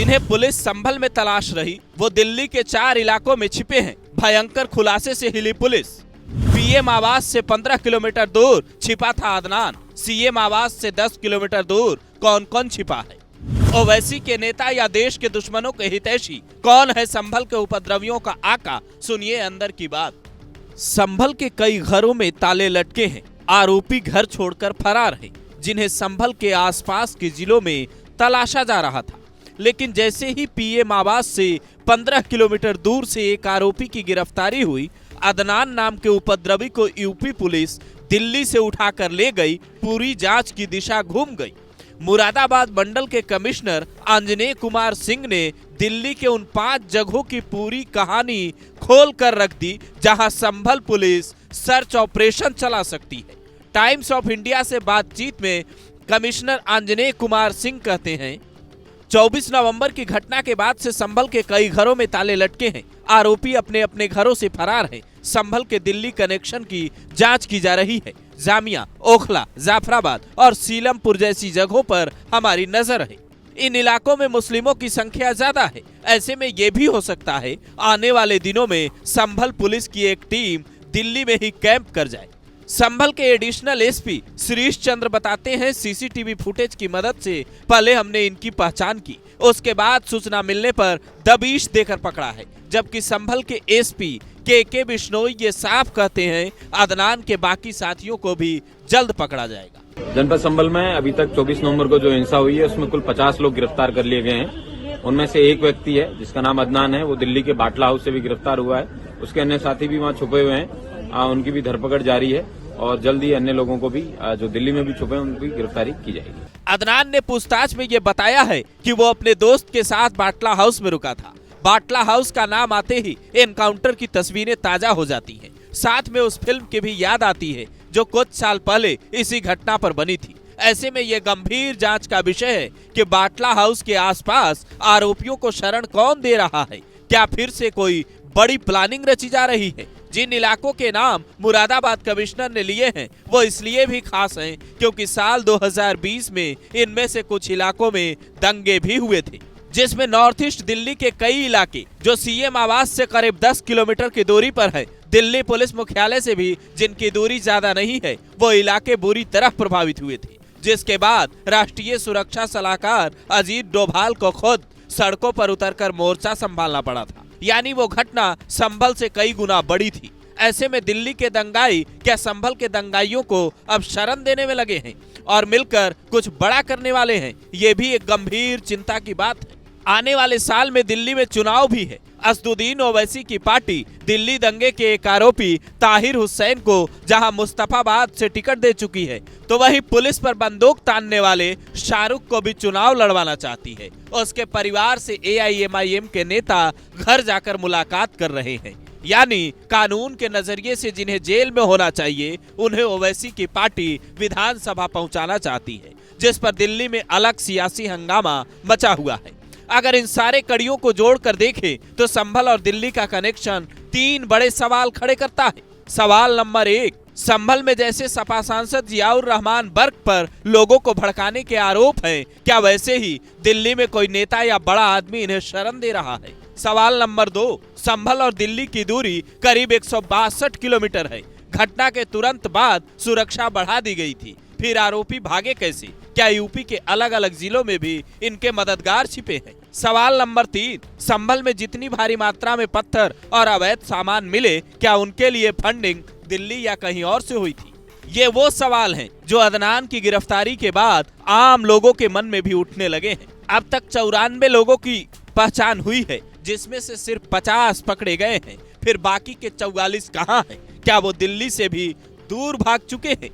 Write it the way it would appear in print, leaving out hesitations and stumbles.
जिन्हें पुलिस संभल में तलाश रही वो दिल्ली के 4 इलाकों में छिपे हैं। भयंकर खुलासे से हिली पुलिस। पीएम आवास से 15 किलोमीटर दूर छिपा था अदनान। सीएम आवास से 10 किलोमीटर दूर कौन कौन छिपा है? ओवैसी के नेता या देश के दुश्मनों के हितैषी? कौन है संभल के उपद्रवियों का आका? सुनिए अंदर की बात। संभल के कई घरों में ताले लटके हैं। आरोपी घर छोड़कर फरार हैं, जिन्हें संभल के आसपास के जिलों में तलाशा जा रहा था। लेकिन जैसे ही पीएम आवास से 15 किलोमीटर दूर से एक आरोपी की गिरफ्तारी हुई, अदनान नाम के उपद्रवी को यूपी पुलिस दिल्ली से उठाकर ले गई। पूरी जांच की दिशा घूम गई। मुरादाबाद मंडल के कमिश्नर आंजनेय कुमार सिंह ने दिल्ली के उन 5 जगहों की पूरी कहानी खोल कर रख दी जहां संभल पुलिस सर्च ऑपरेशन चला सकती है। टाइम्स ऑफ इंडिया से बातचीत में कमिश्नर आंजनेय कुमार सिंह कहते हैं, 24 नवंबर की घटना के बाद से संभल के कई घरों में ताले लटके हैं। आरोपी अपने अपने घरों से फरार हैं। संभल के दिल्ली कनेक्शन की जांच की जा रही है। जामिया, ओखला, जाफराबाद और सीलमपुर जैसी जगहों पर हमारी नजर है। इन इलाकों में मुस्लिमों की संख्या ज्यादा है। ऐसे में ये भी हो सकता है आने वाले दिनों में संभल पुलिस की एक टीम दिल्ली में ही कैंप कर जाए। संभल के एडिशनल एसपी श्रीश चंद्र बताते हैं, सीसीटीवी फुटेज की मदद से पहले हमने इनकी पहचान की, उसके बाद सूचना मिलने पर दबिश देकर पकड़ा है। जबकि संभल के एसपी के बिश्नोई ये साफ कहते हैं, अदनान के बाकी साथियों को भी जल्द पकड़ा जाएगा। जनपद संभल में अभी तक 24 नवंबर को जो हिंसा हुई है उसमें कुल 50 लोग गिरफ्तार कर लिए गए हैं। उनमें से एक व्यक्ति है जिसका नाम अदनान है, वो दिल्ली के बाटला हाउस से भी गिरफ्तार हुआ है। उसके अन्य साथी भी वहाँ छुपे हुए हैं, उनकी भी धरपकड़ जारी है और जल्द ही अन्य लोगों को भी जो दिल्ली में भी छुपे हैं उनकी गिरफ्तारी की जाएगी। अदनान ने पूछताछ में ये बताया है कि वो अपने दोस्त के साथ बाटला हाउस में रुका था। बाटला हाउस का नाम आते ही एनकाउंटर की तस्वीरें ताजा हो जाती हैं। साथ में उस फिल्म की भी याद आती है जो कुछ साल पहले इसी घटना पर बनी थी। ऐसे में ये गंभीर जांच का विषय है कि बाटला हाउस के आसपास आरोपियों को शरण कौन दे रहा है। क्या फिर से कोई बड़ी प्लानिंग रची जा रही है? जिन इलाकों के नाम मुरादाबाद कमिश्नर ने लिए हैं वो इसलिए भी खास हैं क्योंकि साल 2020 में इनमें से कुछ इलाकों में दंगे भी हुए थे, जिसमें नॉर्थ ईस्ट दिल्ली के कई इलाके जो सीएम आवास से करीब 10 किलोमीटर की दूरी पर है, दिल्ली पुलिस मुख्यालय से भी जिनकी दूरी ज्यादा नहीं है, वो इलाके बुरी तरह प्रभावित हुए थे। जिसके बाद राष्ट्रीय सुरक्षा सलाहकार अजीत डोभाल को खुद सड़कों पर उतरकर मोर्चा संभालना पड़ा था। यानी वो घटना संभल से कई गुना बड़ी थी। ऐसे में दिल्ली के दंगाई क्या संभल के दंगाइयों को अब शरण देने में लगे हैं और मिलकर कुछ बड़ा करने वाले हैं? ये भी एक गंभीर चिंता की बात है। आने वाले साल में दिल्ली में चुनाव भी है। असदुद्दीन ओवैसी की पार्टी दिल्ली दंगे के एक आरोपी ताहिर हुसैन को जहां मुस्तफाबाद से टिकट दे चुकी है, तो वही पुलिस पर बंदूक तानने वाले शाहरुख को भी चुनाव लड़वाना चाहती है। उसके परिवार से एआईएमआईएम के नेता घर जाकर मुलाकात कर रहे हैं। यानी कानून के नजरिए से जिन्हें जेल में होना चाहिए उन्हें ओवैसी की पार्टी विधानसभा पहुंचाना चाहती है, जिस पर दिल्ली में अलग सियासी हंगामा मचा हुआ है। अगर इन सारे कड़ियों को जोड़कर देखें तो संभल और दिल्ली का कनेक्शन 3 बड़े सवाल खड़े करता है। सवाल नंबर 1, संभल में जैसे सपा सांसद जियाउर रहमान बर्क पर लोगों को भड़काने के आरोप हैं, क्या वैसे ही दिल्ली में कोई नेता या बड़ा आदमी इन्हें शरण दे रहा है? सवाल नंबर 2, संभल और दिल्ली की दूरी करीब 162 किलोमीटर है। घटना के तुरंत बाद सुरक्षा बढ़ा दी गई थी, फिर आरोपी भागे कैसे? क्या यूपी के अलग अलग जिलों में भी इनके मददगार छिपे हैं? सवाल नंबर 3, संभल में जितनी भारी मात्रा में पत्थर और अवैध सामान मिले, क्या उनके लिए फंडिंग दिल्ली या कहीं और से हुई थी? ये वो सवाल हैं जो अदनान की गिरफ्तारी के बाद आम लोगों के मन में भी उठने लगे हैं। अब तक 94 लोगों की पहचान हुई है, जिसमें से सिर्फ 50 पकड़े गए हैं। फिर बाकी के 44 कहां हैं? क्या वो दिल्ली से भी दूर भाग चुके हैं?